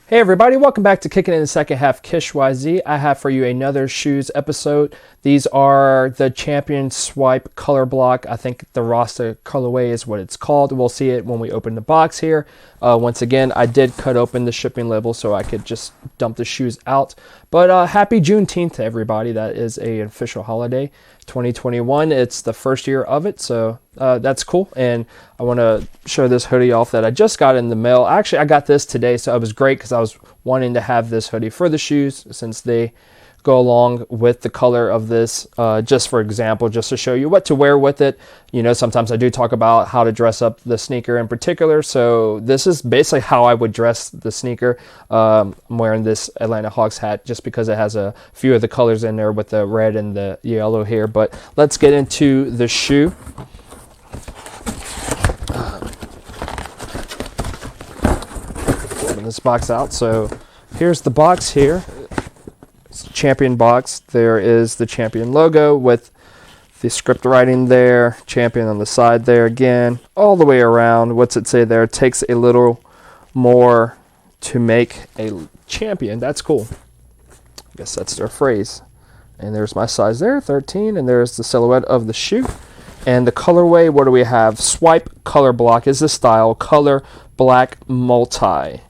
Hey everybody, welcome back to Kicking in the Second Half Kish YZ. I have for you another Shooz episode. These are the Champion Swipe Colorblock. I think the Rasta colorway is what it's called. We'll see it when we open the box here. Once again, I did cut open the shipping label so I could just dump the shoes out. But happy Juneteenth to everybody. That is an official holiday. 2021, it's the first year of it, so that's cool. And I want to show this hoodie off that I just got in the mail. Actually, I got this today, so it was great because I was wanting to have this hoodie for the shoes since they go along with the color of this. Just for example, just to show you what to wear with it. You know, sometimes I do talk about how to dress up the sneaker in particular, so this is basically how I would dress the sneaker. I'm wearing this Atlanta Hawks hat just because it has a few of the colors in there with the red and the yellow here. But let's get into the shoe. Open this box out. So here's the box here. Champion box. There is the Champion logo with the script writing there, Champion on the side there again, all the way around. What's it say there? It takes a little more to make a champion. That's cool. I guess that's their phrase. And there's my size there, 13, and there's the silhouette of the shoe. And the colorway, what do we have? Swipe Colorblock is the style, color black multi.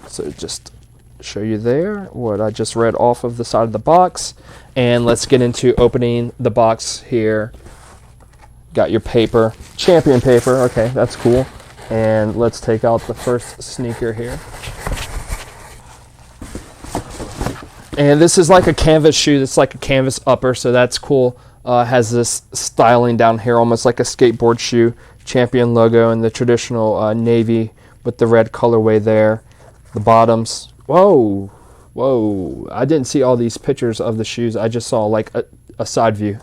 So just show you there what I just read off of the side of the box, and let's get into opening the box here. Got your paper, Champion paper. Okay, that's cool. And let's take out the first sneaker here. And this is like a canvas shoe. It's like a canvas upper, so that's cool. Has this styling down here, almost like a skateboard shoe. Champion logo and the traditional navy with the red colorway there. The bottoms. Whoa, I didn't see all these pictures of the shoes. I just saw like a side view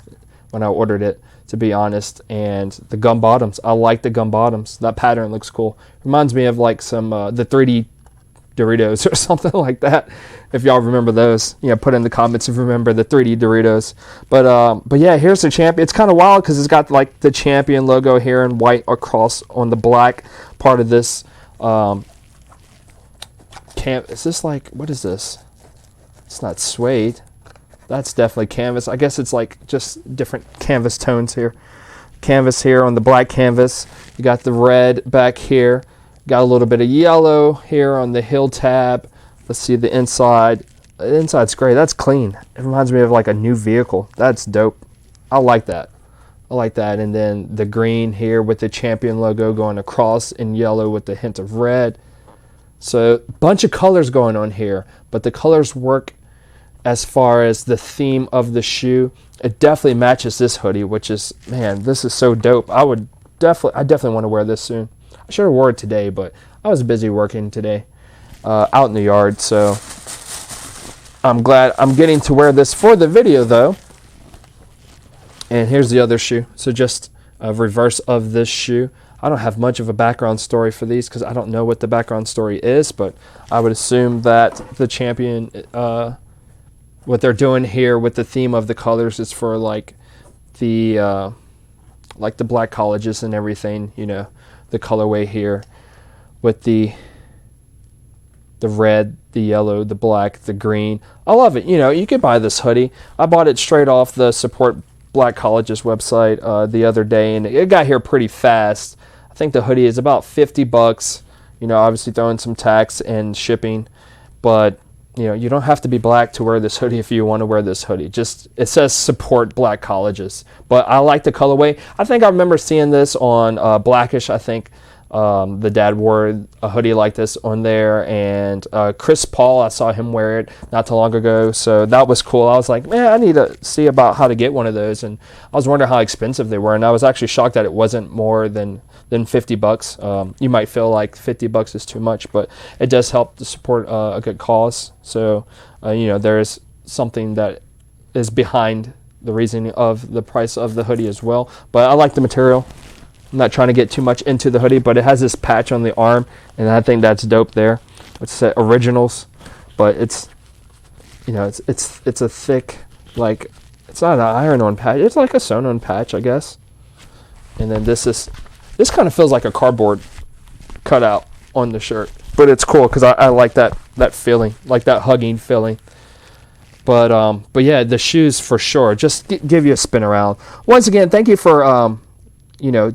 when I ordered it, to be honest. And the gum bottoms, I like the gum bottoms. That pattern looks cool. Reminds me of like some the 3D Doritos or something like that. If y'all remember those, you know, put in the comments if you remember the 3D Doritos. But yeah, here's the Champion. It's kind of wild because it's got like the Champion logo here in white across on the black part of this. Is this like, what is this? It's not suede. That's definitely canvas. I guess it's like just different canvas tones here. Canvas here on the black canvas. You got the red back here. Got a little bit of yellow here on the heel tab. Let's see the inside. The inside's great. That's clean. It reminds me of like a new vehicle. That's dope. I like that. I like that. And then the green here with the Champion logo going across in yellow with the hint of red. So a bunch of colors going on here, but the colors work as far as the theme of the shoe. It definitely matches this hoodie, which is, man, this is so dope. I definitely want to wear this soon. I should have wore it today, but I was busy working today out in the yard, so I'm glad I'm getting to wear this for the video though. And here's the other shoe. So just a reverse of this shoe. I don't have much of a background story for these because I don't know what the background story is, but I would assume that the Champion, what they're doing here with the theme of the colors is for like the black colleges and everything, you know, the colorway here with the red, the yellow, the black, the green. I love it. You know, you could buy this hoodie. I bought it straight off the Support Black Colleges website the other day, and it got here pretty fast. I think the hoodie is about $50. You know, obviously throwing some tax and shipping, but you know, you don't have to be black to wear this hoodie if you want to wear this hoodie. Just, it says Support Black Colleges, but I like the colorway. I think I remember seeing this on Blackish. I think the dad wore a hoodie like this on there, and Chris Paul, I saw him wear it not too long ago, so that was cool. I was like, man, I need to see about how to get one of those, and I was wondering how expensive they were, and I was actually shocked that it wasn't more than $50. You might feel like $50 is too much, but it does help to support a good cause. So you know, there is something that is behind the reasoning of the price of the hoodie as well. But I like the material. I'm not trying to get too much into the hoodie, but it has this patch on the arm, and I think that's dope there. It's originals, but it's, you know, it's a thick, like, it's not an iron-on patch. It's like a sewn-on patch, I guess. And then this kind of feels like a cardboard cutout on the shirt. but it's cool because I like that feeling, like that hugging feeling. But yeah, the shoes for sure. Just give you a spin around. Once again, thank you for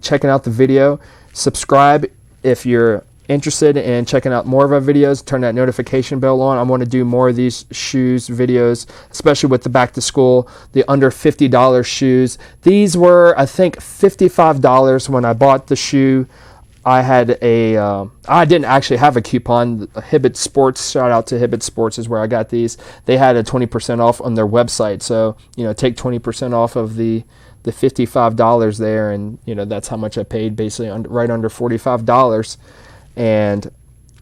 checking out the video. Subscribe if you're interested in checking out more of our videos. Turn that notification bell on. I want to do more of these shoes videos, especially with the back to school, the under $50 shoes. These were, I think, $55 when I bought the shoe. I had I didn't actually have a coupon. Hibbett Sports, shout out to Hibbett Sports, is where I got these. They had a 20% off on their website. So, take 20% off of the $55 there, and that's how much I paid, basically right under $45. And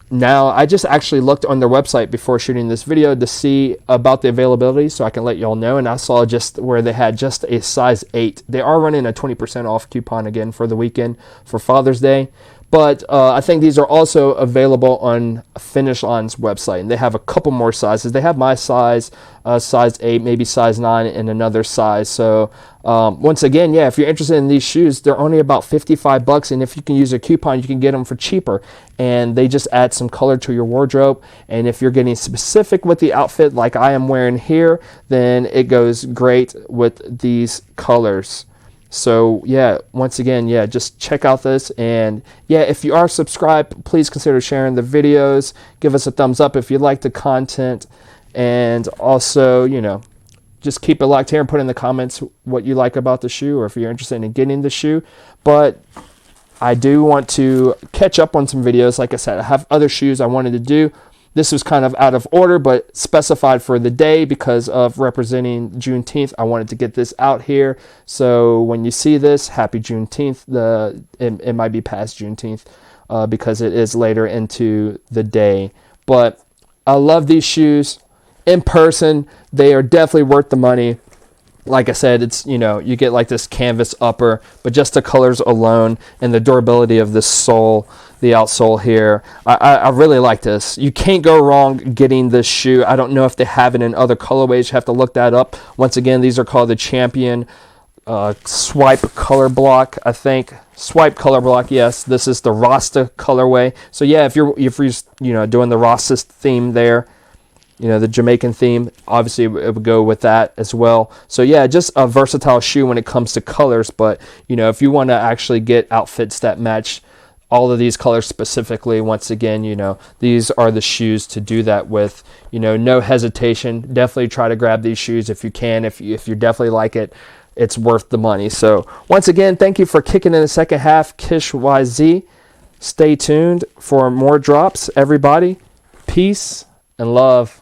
now I just actually looked on their website before shooting this video to see about the availability so I can let y'all know, and I saw just where they had just a size 8. They are running a 20% off coupon again for the weekend for Father's Day. But I think these are also available on Finish Line's website, and they have a couple more sizes. They have my size, size 8, maybe size 9, and another size. So once again, yeah, if you're interested in these shoes, they're only about $55, and if you can use a coupon, you can get them for cheaper. And they just add some color to your wardrobe. And if you're getting specific with the outfit, like I am wearing here, then it goes great with these colors. So yeah, once again, yeah, just check out this. And yeah, if you are subscribed, please consider sharing the videos. Give us a thumbs up if you like the content. And also, just keep it locked here and put in the comments what you like about the shoe, or if you're interested in getting the shoe. But I do want to catch up on some videos. Like I said, I have other shoes I wanted to do. This was kind of out of order, but specified for the day because of representing Juneteenth. I wanted to get this out here. So when you see this, happy Juneteenth. It might be past Juneteenth because it is later into the day. But I love these shoes. In person, they are definitely worth the money. Like I said, it's, you get like this canvas upper, but just the colors alone and the durability of this sole, the outsole here, I really like this. You can't go wrong getting this shoe. I don't know if they have it in other colorways. You have to look that up. Once again, these are called the Champion Swipe Colorblock, I think. Swipe Colorblock, yes. This is the Rasta colorway. So yeah, if you're doing the Rasta theme there, the Jamaican theme, obviously it would go with that as well. So yeah, just a versatile shoe when it comes to colors. But if you want to actually get outfits that match all of these colors specifically, once again, these are the shoes to do that with. No hesitation. Definitely try to grab these shoes if you can. If you definitely like it, it's worth the money. So once again, thank you for kicking in the second half. Kish YZ. Stay tuned for more drops, everybody. Peace and love.